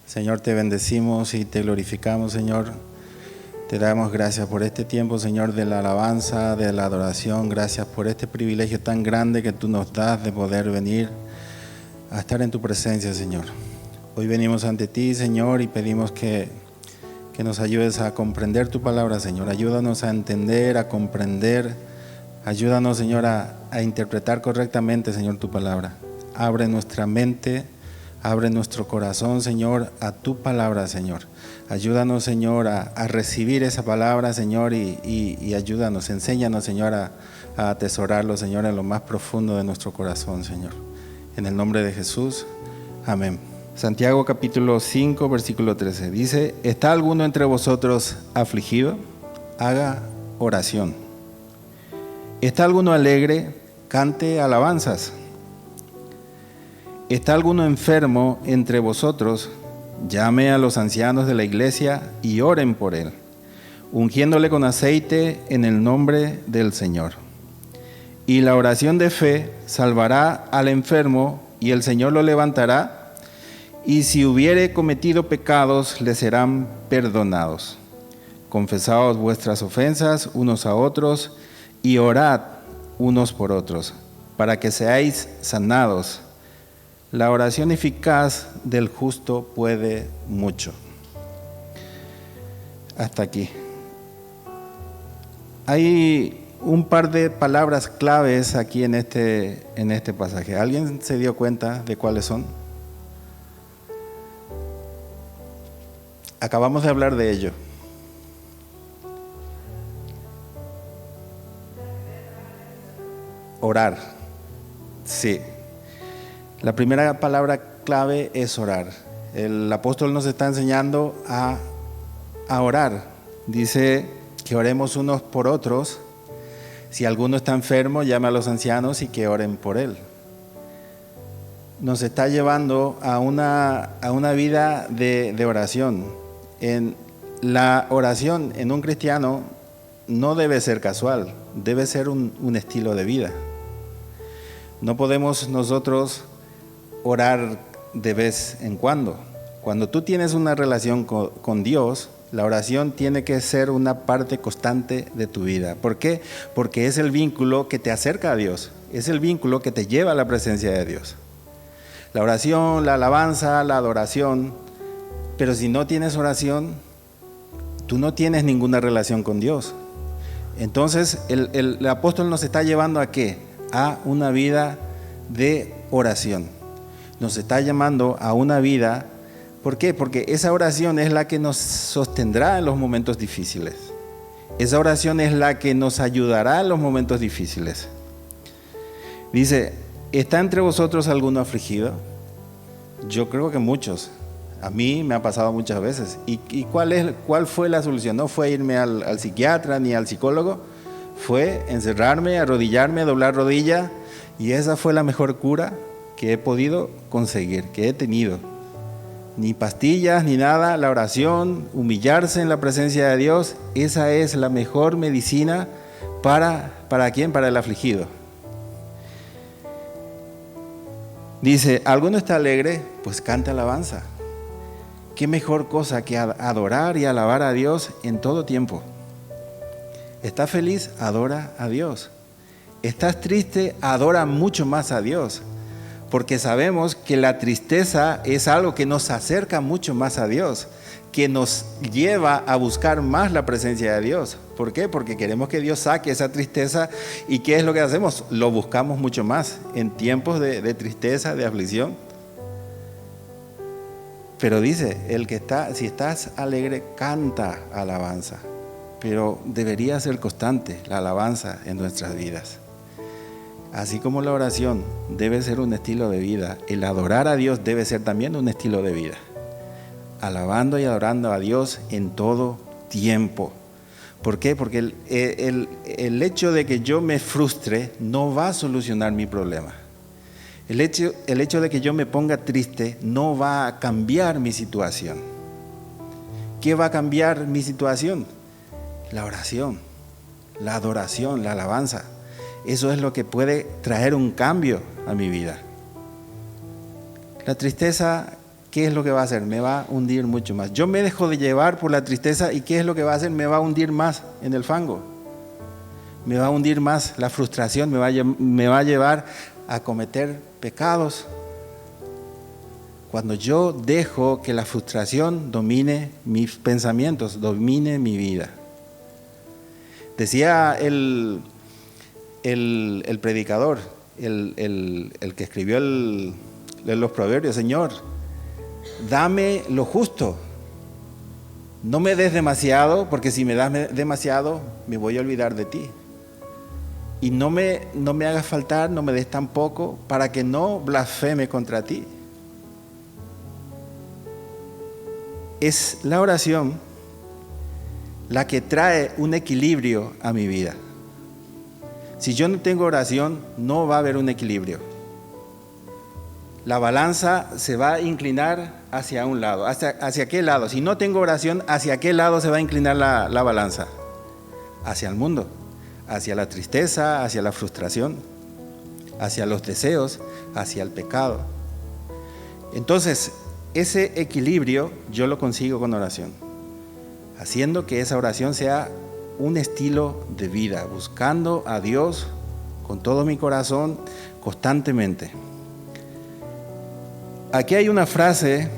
Señor, te bendecimos y te glorificamos, Señor. Te damos gracias por este tiempo, Señor, de la alabanza, de la adoración. Gracias por este privilegio tan grande que tú nos das de poder venir a estar en tu presencia, Señor. Hoy venimos ante ti, Señor, y pedimos que nos ayudes a comprender tu palabra, Señor. Ayúdanos a entender, a comprender. Ayúdanos, Señor, a interpretar correctamente, Señor, tu palabra. Abre nuestra mente, abre nuestro corazón, Señor, a tu palabra, Señor. Ayúdanos, Señor, a recibir esa palabra, Señor, y ayúdanos, enséñanos, Señor, a atesorarlo, Señor, en lo más profundo de nuestro corazón, Señor. En el nombre de Jesús, amén. Santiago capítulo 5, versículo 13, dice: ¿Está alguno entre vosotros afligido? Haga oración. ¿Está alguno alegre? Cante alabanzas. ¿Está alguno enfermo entre vosotros? Llame a los ancianos de la iglesia y oren por él, ungiéndole con aceite en el nombre del Señor. Y la oración de fe salvará al enfermo, y el Señor lo levantará, y si hubiere cometido pecados, le serán perdonados. Confesaos vuestras ofensas unos a otros, y orad unos por otros, para que seáis sanados. La oración eficaz del justo puede mucho. Hasta aquí. Hay un par de palabras claves aquí en este pasaje. ¿Alguien se dio cuenta de cuáles son? Acabamos de hablar de ello. Orar. Sí. La primera palabra clave es orar. El apóstol nos está enseñando a orar. Dice que oremos unos por otros. Si alguno está enfermo, llame a los ancianos y que oren por él. Nos está llevando a una vida de oración. En la oración en un cristiano no debe ser casual, debe ser un estilo de vida. No podemos nosotros orar de vez en cuando. Cuando tú tienes una relación con Dios, la oración tiene que ser una parte constante de tu vida. ¿Por qué? Porque es el vínculo que te acerca a Dios, es el vínculo que te lleva a la presencia de Dios. La oración, la alabanza, la adoración, pero si no tienes oración, tú no tienes ninguna relación con Dios. Entonces el apóstol nos está llevando ¿a qué? A una vida de oración. Nos está llamando a una vida. ¿Por qué? Porque esa oración es la que nos sostendrá en los momentos difíciles. Esa oración es la que nos ayudará en los momentos difíciles. Dice: ¿está entre vosotros alguno afligido? Yo creo que muchos. A mí me ha pasado muchas veces. ¿Y cuál fue la solución? No fue irme al psiquiatra ni al psicólogo. Fue encerrarme, arrodillarme, doblar rodilla. Y esa fue la mejor cura que he podido conseguir, que he tenido. Ni pastillas, ni nada. La oración, humillarse en la presencia de Dios, esa es la mejor medicina ¿para quién? Para el afligido. Dice: ¿alguno está alegre? Pues canta alabanza. ¿Qué mejor cosa que adorar y alabar a Dios en todo tiempo? ¿Estás feliz? Adora a Dios. ¿Estás triste? Adora mucho más a Dios. Porque sabemos que la tristeza es algo que nos acerca mucho más a Dios, que nos lleva a buscar más la presencia de Dios. ¿Por qué? Porque queremos que Dios saque esa tristeza. ¿Y qué es lo que hacemos? Lo buscamos mucho más en tiempos de tristeza, de aflicción. Pero dice, si estás alegre, canta alabanza. Pero debería ser constante la alabanza en nuestras vidas. Así como la oración debe ser un estilo de vida, el adorar a Dios debe ser también un estilo de vida. Alabando y adorando a Dios en todo tiempo. ¿Por qué? Porque el hecho de que yo me frustre no va a solucionar mi problema. El hecho de que yo me ponga triste no va a cambiar mi situación. ¿Qué va a cambiar mi situación? La oración, la adoración, la alabanza. Eso es lo que puede traer un cambio a mi vida. La tristeza ¿qué es lo que va a hacer? Me va a hundir mucho más. Yo me dejo de llevar por la tristeza y ¿qué es lo que va a hacer? Me va a hundir más en el fango. Me va a hundir más la frustración, me va a llevar a cometer pecados. Cuando yo dejo que la frustración domine mis pensamientos, domine mi vida. Decía el predicador, el que escribió los proverbios: Señor, dame lo justo. No me des demasiado, porque si me das demasiado, me voy a olvidar de ti. Y no me hagas faltar, no me des tan poco, para que no blasfeme contra ti. Es la oración la que trae un equilibrio a mi vida. Si yo no tengo oración, no va a haber un equilibrio. La balanza se va a inclinar hacia un lado. ¿Hacia qué lado? Si no tengo oración, ¿hacia qué lado se va a inclinar la balanza? Hacia el mundo, hacia la tristeza, hacia la frustración, hacia los deseos, hacia el pecado. Entonces, ese equilibrio yo lo consigo con oración, haciendo que esa oración sea un estilo de vida, buscando a Dios con todo mi corazón constantemente. Aquí hay una frase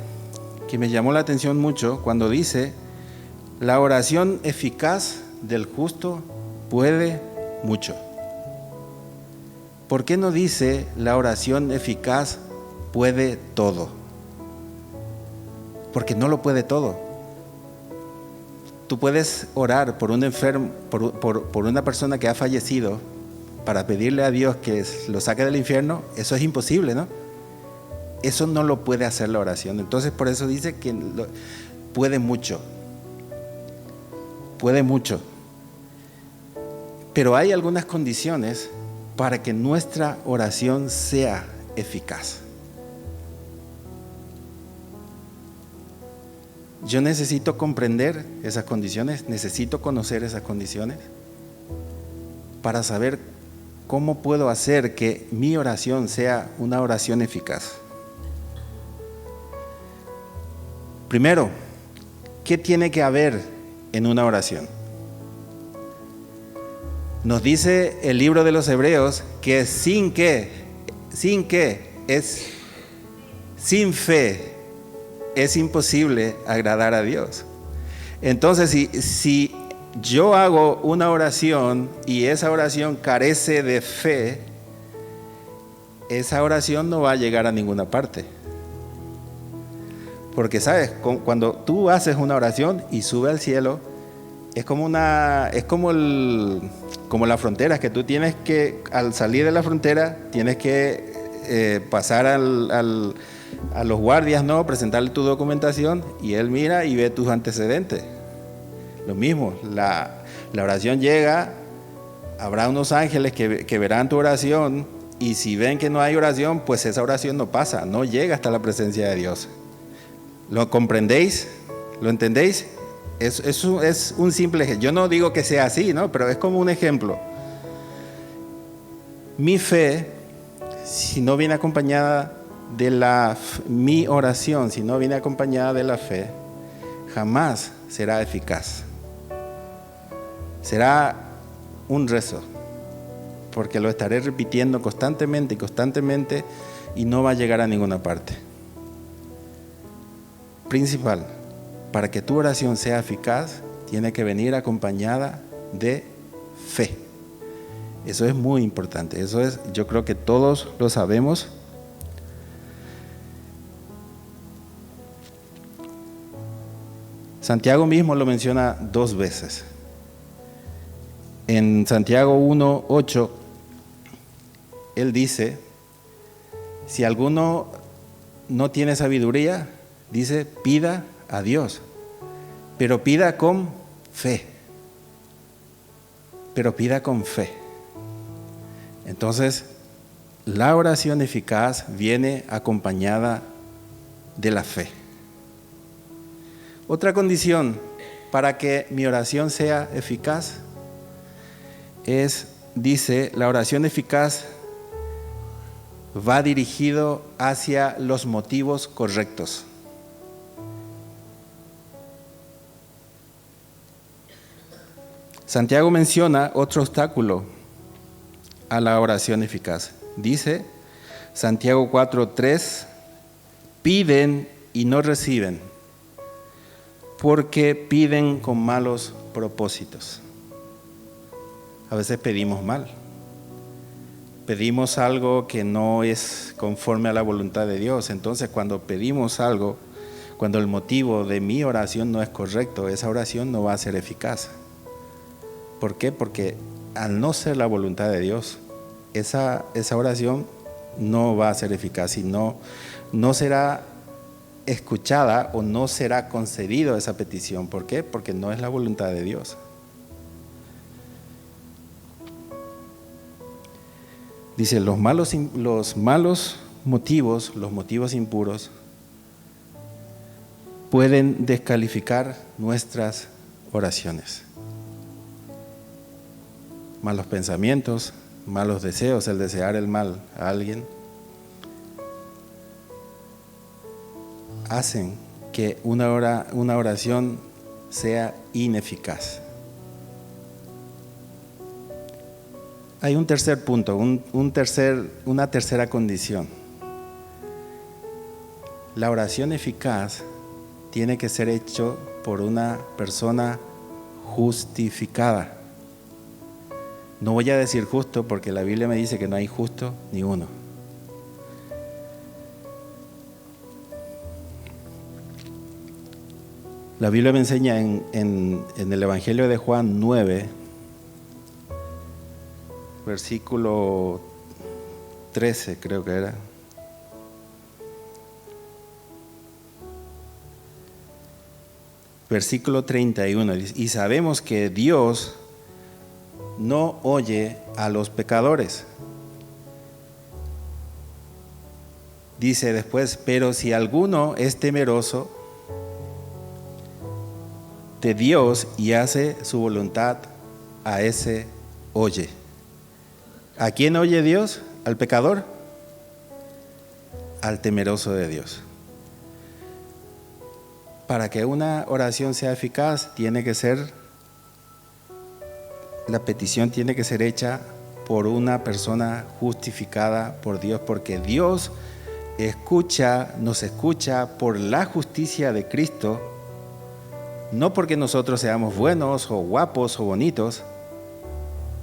que me llamó la atención mucho cuando dice: la oración eficaz del justo puede mucho. ¿Por qué no dice la oración eficaz puede todo? Porque no lo puede todo. Tú puedes orar por un enfermo, por una persona que ha fallecido, para pedirle a Dios que lo saque del infierno. Eso es imposible, ¿no? Eso no lo puede hacer la oración. Entonces, por eso dice que puede mucho. Puede mucho. Pero hay algunas condiciones para que nuestra oración sea eficaz. Yo necesito comprender esas condiciones, necesito conocer esas condiciones para saber cómo puedo hacer que mi oración sea una oración eficaz. Primero, ¿qué tiene que haber en una oración? Nos dice el libro de los Hebreos que sin fe es imposible agradar a Dios. Entonces, si yo hago una oración y esa oración carece de fe, esa oración no va a llegar a ninguna parte. Porque, ¿sabes? Cuando tú haces una oración y sube al cielo, es como las fronteras, que tú tienes que, al salir de la frontera, tienes que pasar a los guardias, ¿no? Presentarle tu documentación y él mira y ve tus antecedentes. Lo mismo, la oración llega, habrá unos ángeles que verán tu oración, y si ven que no hay oración, pues esa oración no pasa, no llega hasta la presencia de Dios. ¿Lo comprendéis? ¿Lo entendéis? Es un simple ejemplo. Yo no digo que sea así, ¿no? Pero es como un ejemplo. Mi fe, si no viene acompañada mi oración, si no viene acompañada de la fe, jamás será eficaz. Será un rezo, porque lo estaré repitiendo constantemente y no va a llegar a ninguna parte. Principal, para que tu oración sea eficaz, tiene que venir acompañada de fe. Eso es muy importante. Yo creo que todos lo sabemos. Santiago mismo lo menciona 2 veces. En Santiago 1:8, él dice: si alguno no tiene sabiduría, dice, pida a Dios, pero pida con fe. Pero pida con fe. Entonces, la oración eficaz viene acompañada de la fe. Otra condición para que mi oración sea eficaz dice, la oración eficaz va dirigido hacia los motivos correctos. Santiago menciona otro obstáculo a la oración eficaz. Dice Santiago 4:3, piden y no reciben, porque piden con malos propósitos. A veces pedimos mal. Pedimos algo que no es conforme a la voluntad de Dios. Entonces, cuando pedimos algo, cuando el motivo de mi oración no es correcto, esa oración no va a ser eficaz. ¿Por qué? Porque al no ser la voluntad de Dios, esa oración no va a ser eficaz y no será escuchada o no será concedido esa petición. ¿Por qué? Porque no es la voluntad de Dios. Dice, los malos motivos, los motivos impuros, pueden descalificar nuestras oraciones. Malos pensamientos, malos deseos, el desear el mal a alguien, hacen que una oración sea ineficaz. Hay un tercer punto, una tercera condición. La oración eficaz tiene que ser hecho por una persona justificada. No voy a decir justo porque la Biblia me dice que no hay justo ni uno. La Biblia me enseña en el Evangelio de Juan 9, versículo 13 creo que era. Versículo 31, y sabemos que Dios no oye a los pecadores. Dice después, pero si alguno es temeroso de Dios y hace su voluntad, a ese oye. ¿A quién oye Dios? ¿Al pecador? Al temeroso de Dios. Para que una oración sea eficaz, la petición tiene que ser hecha por una persona justificada por Dios, porque Dios nos escucha por la justicia de Cristo, no porque nosotros seamos buenos o guapos o bonitos.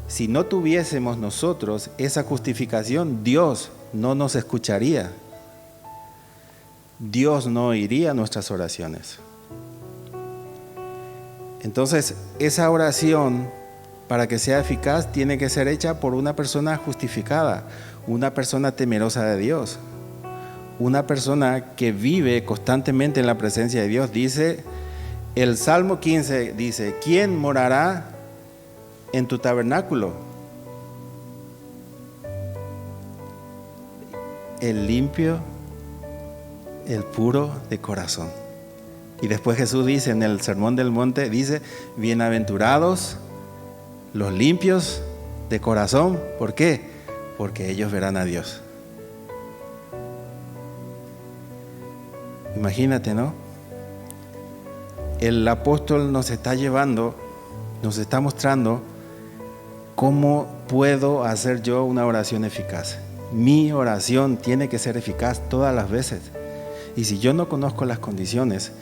Si no tuviésemos nosotros esa justificación, Dios no nos escucharía. Dios no oiría nuestras oraciones. Entonces, esa oración, para que sea eficaz, tiene que ser hecha por una persona justificada, una persona temerosa de Dios, una persona que vive constantemente en la presencia de Dios. Dice, el Salmo 15 dice, ¿quién morará en tu tabernáculo? El limpio, el puro de corazón. Y después Jesús dice en el Sermón del Monte, dice, bienaventurados los limpios de corazón. ¿Por qué? Porque ellos verán a Dios. Imagínate, ¿no? El apóstol nos está mostrando cómo puedo hacer yo una oración eficaz. Mi oración tiene que ser eficaz todas las veces. Y si yo no conozco las condiciones,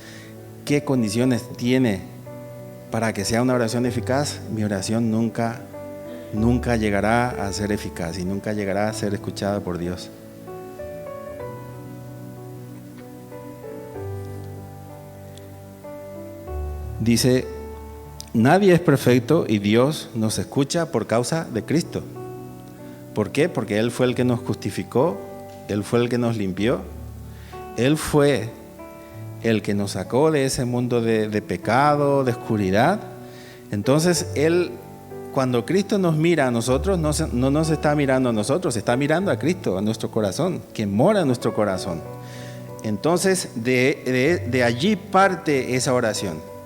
¿qué condiciones tiene para que sea una oración eficaz? Mi oración nunca llegará a ser eficaz y nunca llegará a ser escuchada por Dios. Dice, nadie es perfecto y Dios nos escucha por causa de Cristo. ¿Por qué? Porque Él fue el que nos justificó, Él fue el que nos limpió, Él fue el que nos sacó de ese mundo de pecado, de oscuridad. Entonces, cuando Cristo nos mira a nosotros, no nos está mirando a nosotros, está mirando a Cristo, a nuestro corazón, que mora en nuestro corazón. Entonces, de allí parte esa oración.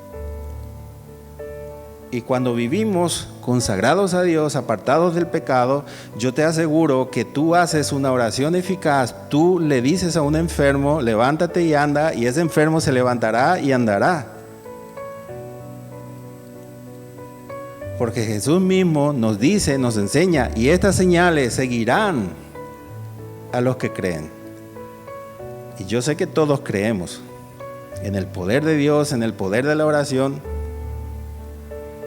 Y cuando vivimos consagrados a Dios, apartados del pecado, yo te aseguro que tú haces una oración eficaz. Tú le dices a un enfermo, levántate y anda, y ese enfermo se levantará y andará. Porque Jesús mismo nos dice, nos enseña, y estas señales seguirán a los que creen. Y yo sé que todos creemos en el poder de Dios, en el poder de la oración,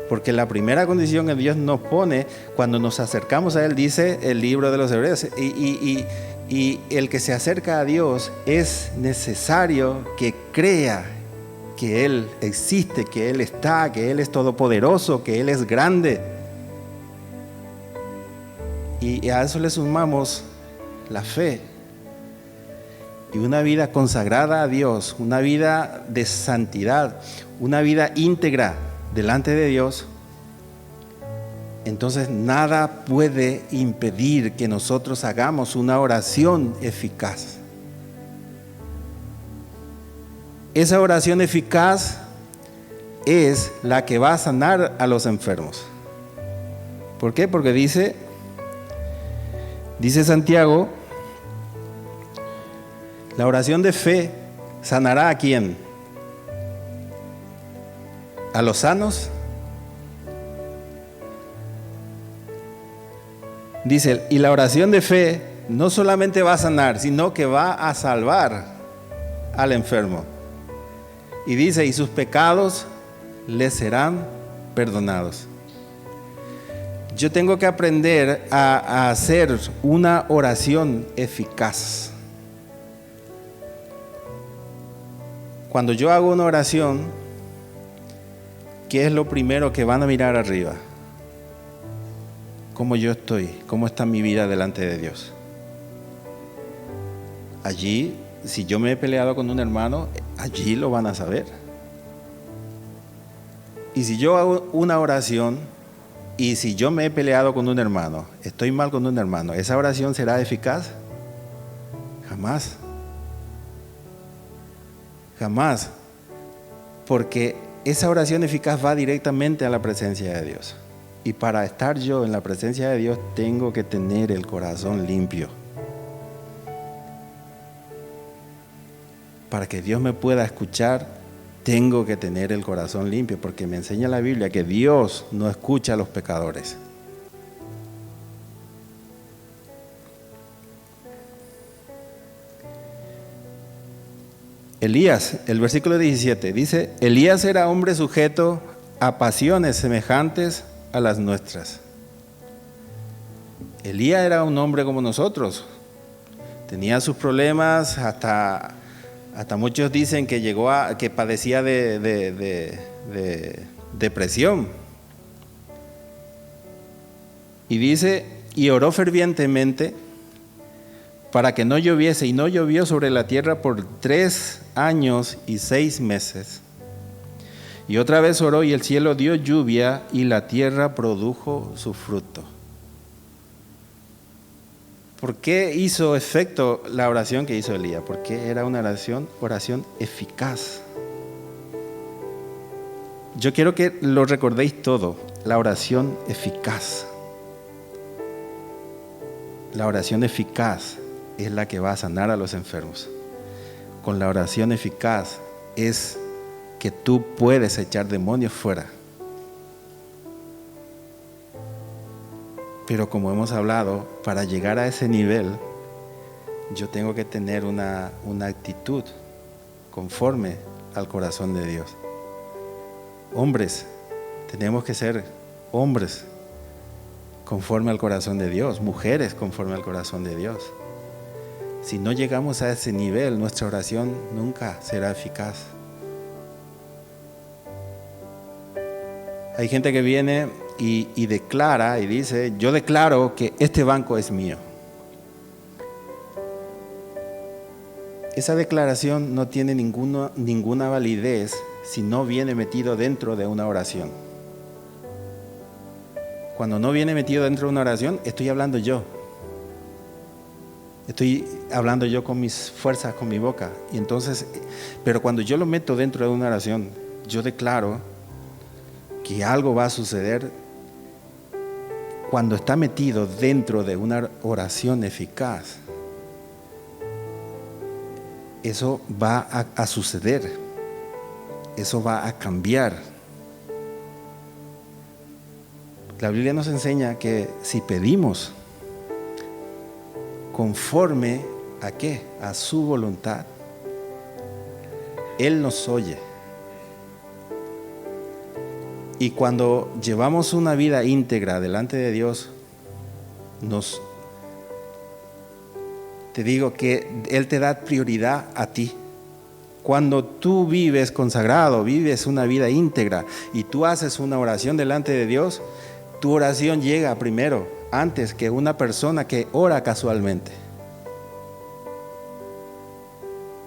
porque la primera condición que Dios nos pone cuando nos acercamos a Él, dice el libro de los Hebreos, y el que se acerca a Dios es necesario que crea que Él existe, que Él está, que Él es todopoderoso, que Él es grande. Y a eso le sumamos la fe y una vida consagrada a Dios, una vida de santidad, una vida íntegra delante de Dios. Entonces nada puede impedir que nosotros hagamos una oración eficaz. Esa oración eficaz es la que va a sanar a los enfermos. ¿Por qué? Porque dice Santiago, la oración de fe sanará ¿a quién? ¿A los sanos? Dice, y la oración de fe no solamente va a sanar, sino que va a salvar al enfermo. Y dice, y sus pecados les serán perdonados. Yo tengo que aprender a hacer una oración eficaz. Cuando yo hago una oración, ¿qué es lo primero que van a mirar arriba? ¿Cómo yo estoy? ¿Cómo está mi vida delante de Dios? Allí, si yo me he peleado con un hermano, allí lo van a saber. Y si yo hago una oración, y si yo me he peleado con un hermano, estoy mal con un hermano, ¿esa oración será eficaz? Jamás. Jamás. Porque esa oración eficaz va directamente a la presencia de Dios. Y para estar yo en la presencia de Dios tengo que tener el corazón limpio. Para que Dios me pueda escuchar, tengo que tener el corazón limpio, porque me enseña la Biblia que Dios no escucha a los pecadores. Elías, el versículo 17, dice, Elías era hombre sujeto a pasiones semejantes a las nuestras. Elías era un hombre como nosotros. Tenía sus problemas, hasta muchos dicen que que padecía de depresión. Y dice, y oró fervientemente para que no lloviese, y no llovió sobre la tierra por 3 años y 6 meses. Y otra vez oró, y el cielo dio lluvia, y la tierra produjo su fruto. ¿Por qué hizo efecto la oración que hizo Elías? Porque era una oración eficaz. Yo quiero que lo recordéis todo, la oración eficaz. La oración eficaz es la que va a sanar a los enfermos. Con la oración eficaz es que tú puedes echar demonios fuera. Pero como hemos hablado, para llegar a ese nivel, yo tengo que tener una actitud conforme al corazón de Dios. Hombres, tenemos que ser hombres conforme al corazón de Dios, mujeres conforme al corazón de Dios. Si no llegamos a ese nivel, nuestra oración nunca será eficaz. Hay gente que viene y declara y dice, yo declaro que este banco es mío. Esa declaración no tiene ninguna validez si no viene metido dentro de una oración. Cuando no viene metido dentro de una oración, estoy hablando yo. Estoy hablando yo con mis fuerzas, con mi boca. Y entonces, pero cuando yo lo meto dentro de una oración, yo declaro que algo va a suceder. Cuando está metido dentro de una oración eficaz, eso va a suceder, eso va a cambiar. La Biblia nos enseña que si pedimos conforme ¿a qué? A su voluntad, Él nos oye. Y cuando llevamos una vida íntegra delante de Dios, te digo que Él te da prioridad a ti. Cuando tú vives consagrado, vives una vida íntegra y tú haces una oración delante de Dios, tu oración llega primero, antes que una persona que ora casualmente.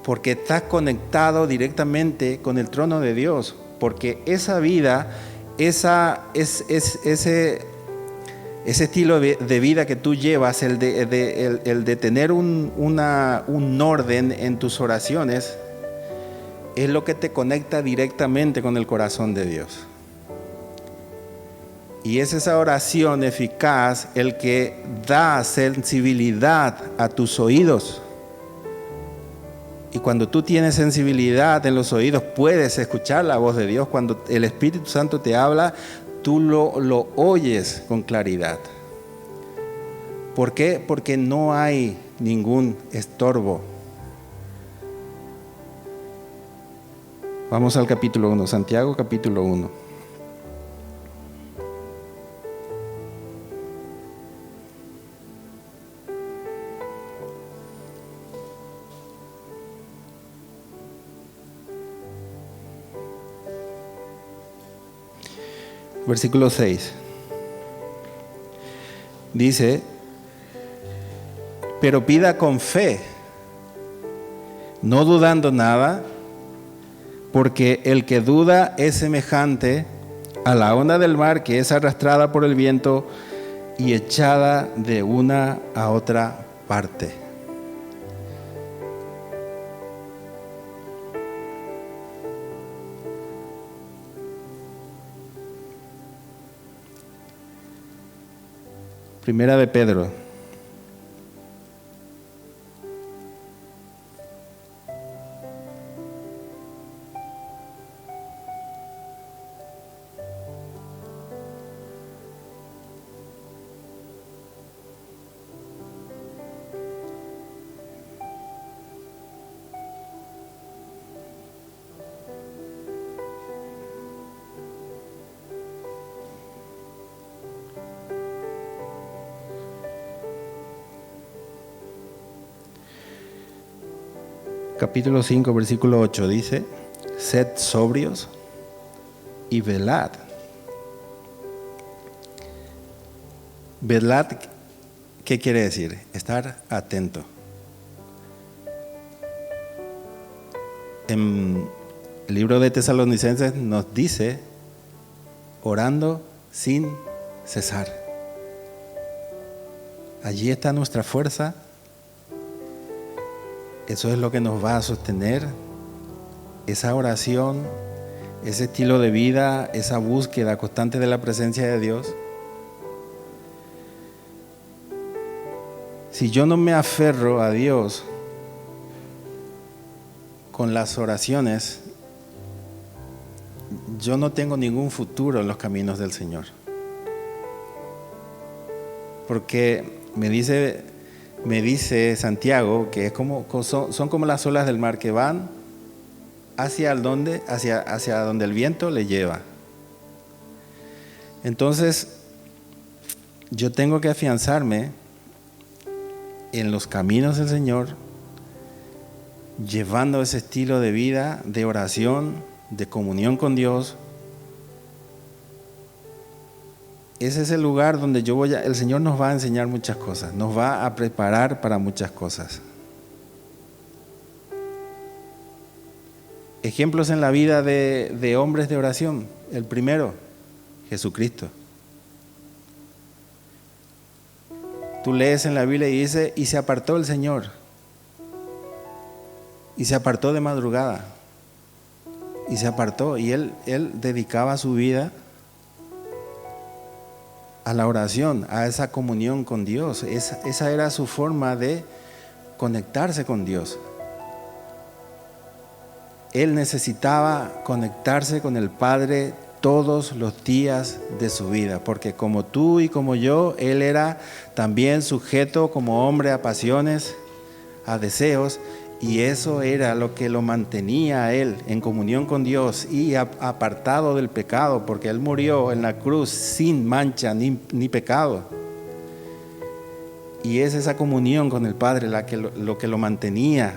Porque estás conectado directamente con el trono de Dios. Porque esa vida, ese estilo de vida que tú llevas, el de tener un orden en tus oraciones, es lo que te conecta directamente con el corazón de Dios. Y es esa oración eficaz el que da sensibilidad a tus oídos. Y cuando tú tienes sensibilidad en los oídos, puedes escuchar la voz de Dios. Cuando el Espíritu Santo te habla, tú lo oyes con claridad. ¿Por qué? Porque no hay ningún estorbo. Vamos al capítulo 1, Santiago capítulo 1. Versículo 6. Dice: pero pida con fe, no dudando nada, porque el que duda es semejante a la onda del mar que es arrastrada por el viento y echada de una a otra parte. Primera de Pedro. Capítulo 5, versículo 8 dice: sed sobrios y velad. Velad, ¿qué quiere decir? Estar atento. En el libro de Tesalonicenses nos dice: orando sin cesar. Allí está nuestra fuerza. Eso es lo que nos va a sostener, esa oración, ese estilo de vida, esa búsqueda constante de la presencia de Dios. Si yo no me aferro a Dios con las oraciones, yo no tengo ningún futuro en los caminos del Señor. Porque me dice Santiago que son como las olas del mar que van hacia donde el viento le lleva. Entonces, yo tengo que afianzarme en los caminos del Señor, llevando ese estilo de vida, de oración, de comunión con Dios. Ese es el lugar donde el Señor nos va a enseñar muchas cosas, nos va a preparar para muchas cosas. Ejemplos en la vida de hombres de oración. El primero, Jesucristo. Tú lees en la Biblia y dice: y se apartó el Señor. Y se apartó de madrugada. Y se apartó. Y él dedicaba su vida a la oración, a esa comunión con Dios. Esa era su forma de conectarse con Dios. Él necesitaba conectarse con el Padre todos los días de su vida, porque como tú y como yo, él era también sujeto como hombre a pasiones, a deseos, y eso era lo que lo mantenía a él en comunión con Dios y apartado del pecado, porque él murió en la cruz sin mancha ni pecado. Y es esa comunión con el Padre lo que lo mantenía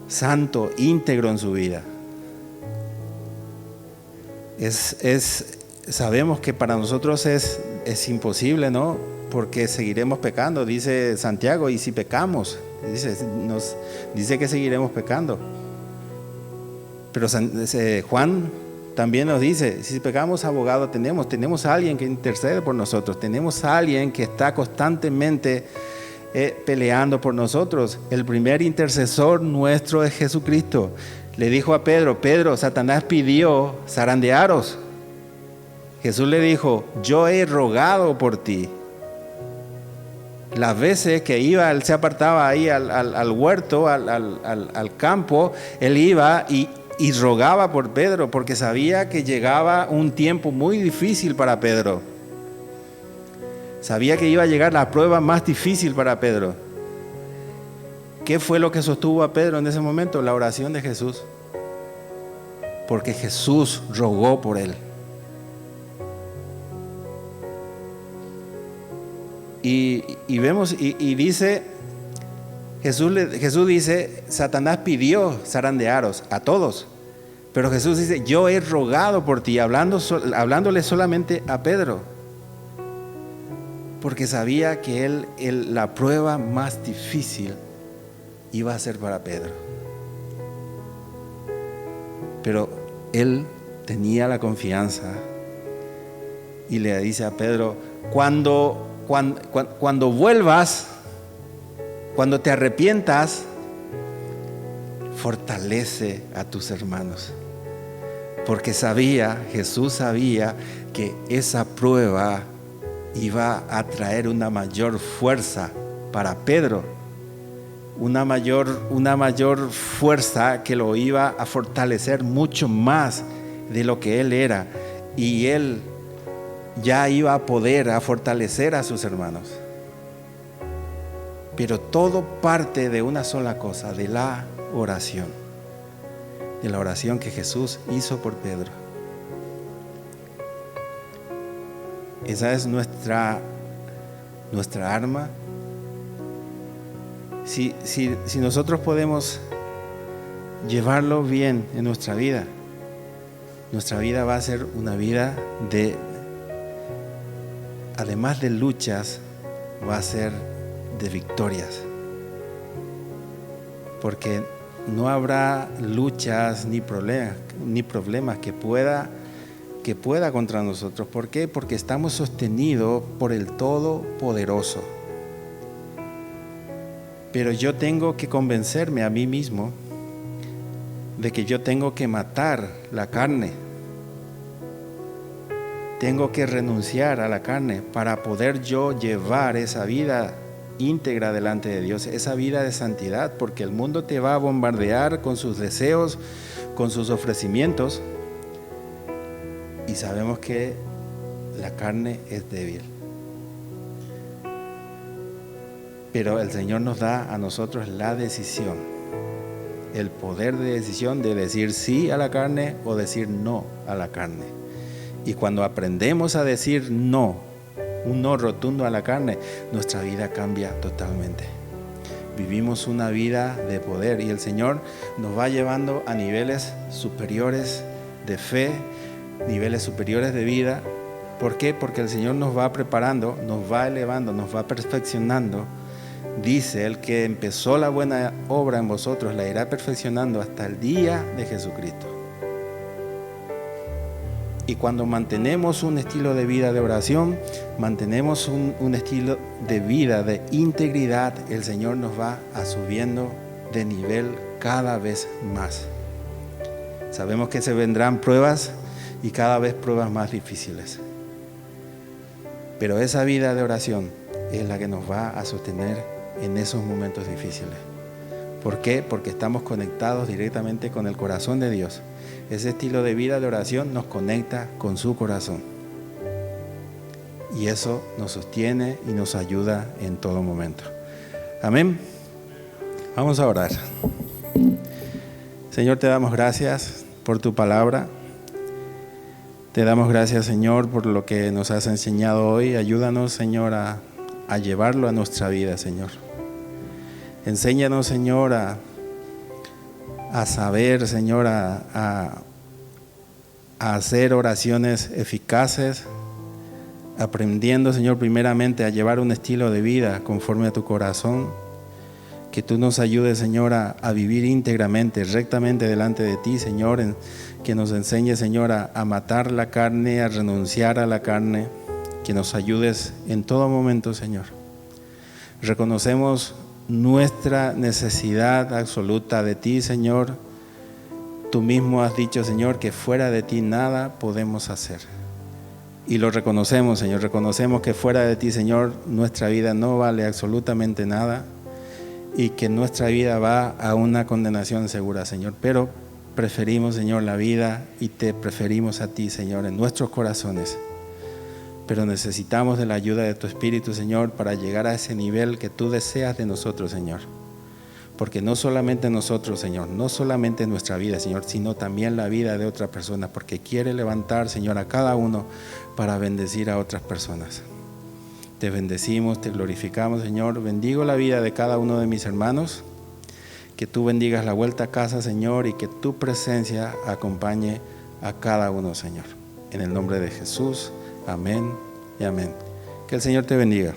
santo, íntegro en su vida. Sabemos que para nosotros es imposible, ¿no? Porque seguiremos pecando, dice Santiago, y si pecamos, nos dice que seguiremos pecando. Pero Juan también nos dice, si pecamos, abogado tenemos a alguien que intercede por nosotros, tenemos a alguien que está constantemente peleando por nosotros. El primer intercesor nuestro es Jesucristo. Le dijo a Pedro, Pedro, Satanás pidió zarandearos. Jesús le dijo, yo he rogado por ti. Las veces que iba, él se apartaba ahí al huerto, al campo, él iba y rogaba por Pedro, porque sabía que llegaba un tiempo muy difícil para Pedro. Sabía que iba a llegar la prueba más difícil para Pedro. ¿Qué fue lo que sostuvo a Pedro en ese momento? La oración de Jesús. Porque Jesús rogó por él. Y vemos, y dice, Jesús dice, Satanás pidió zarandearos a todos. Pero Jesús dice, yo he rogado por ti, hablándole solamente a Pedro. Porque sabía que la prueba más difícil iba a ser para Pedro. Pero él tenía la confianza y le dice a Pedro, cuando vuelvas, cuando te arrepientas, fortalece a tus hermanos. Porque Jesús sabía que esa prueba iba a traer una mayor fuerza para Pedro, una mayor fuerza que lo iba a fortalecer mucho más de lo que él era, y él ya iba a poder a fortalecer a sus hermanos. Pero todo parte de una sola cosa, de la oración que Jesús hizo por Pedro. Esa es nuestra arma. Si nosotros podemos llevarlo bien en nuestra vida va a ser una vida además de luchas, va a ser de victorias. Porque no habrá luchas ni problemas que pueda contra nosotros. ¿Por qué? Porque estamos sostenidos por el Todopoderoso. Pero yo tengo que convencerme a mí mismo de que yo tengo que matar la carne. Tengo que renunciar a la carne para poder yo llevar esa vida íntegra delante de Dios, esa vida de santidad, porque el mundo te va a bombardear con sus deseos, con sus ofrecimientos, y sabemos que la carne es débil. Pero el Señor nos da a nosotros la decisión, el poder de decisión de decir sí a la carne o decir no a la carne. Y cuando aprendemos a decir no, un no rotundo a la carne, nuestra vida cambia totalmente. Vivimos una vida de poder y el Señor nos va llevando a niveles superiores de fe, niveles superiores de vida. ¿Por qué? Porque el Señor nos va preparando, nos va elevando, nos va perfeccionando. Dice, el que empezó la buena obra en vosotros la irá perfeccionando hasta el día de Jesucristo. Y cuando mantenemos un estilo de vida de oración, mantenemos un estilo de vida de integridad, el Señor nos va subiendo de nivel cada vez más. Sabemos que se vendrán pruebas y cada vez pruebas más difíciles. Pero esa vida de oración es la que nos va a sostener en esos momentos difíciles. ¿Por qué? Porque estamos conectados directamente con el corazón de Dios. Ese estilo de vida de oración nos conecta con su corazón. Y eso nos sostiene y nos ayuda en todo momento. Amén. Vamos a orar. Señor, te damos gracias por tu palabra. Te damos gracias, Señor, por lo que nos has enseñado hoy. Ayúdanos, Señor, a llevarlo a nuestra vida, Señor. Enséñanos, Señor, a saber, Señor, a hacer oraciones eficaces, aprendiendo, Señor, primeramente a llevar un estilo de vida conforme a tu corazón. Que tú nos ayudes, Señor, a vivir íntegramente, rectamente delante de ti, Señor. Que nos enseñes, Señor, a matar la carne, a renunciar a la carne. Que nos ayudes en todo momento, Señor. Reconocemos nuestra necesidad absoluta de ti, Señor. Tú mismo has dicho, Señor, que fuera de ti nada podemos hacer. Y lo reconocemos, Señor. Reconocemos que fuera de ti, Señor, nuestra vida no vale absolutamente nada y que nuestra vida va a una condenación segura, Señor. Pero preferimos, Señor, la vida y te preferimos a ti, Señor, en nuestros corazones. Pero necesitamos de la ayuda de tu Espíritu, Señor, para llegar a ese nivel que tú deseas de nosotros, Señor. Porque no solamente nosotros, Señor, no solamente nuestra vida, Señor, sino también la vida de otra persona, porque quiere levantar, Señor, a cada uno para bendecir a otras personas. Te bendecimos, te glorificamos, Señor. Bendigo la vida de cada uno de mis hermanos. Que tú bendigas la vuelta a casa, Señor, y que tu presencia acompañe a cada uno, Señor. En el nombre de Jesús. Amén y amén. Que el Señor te bendiga.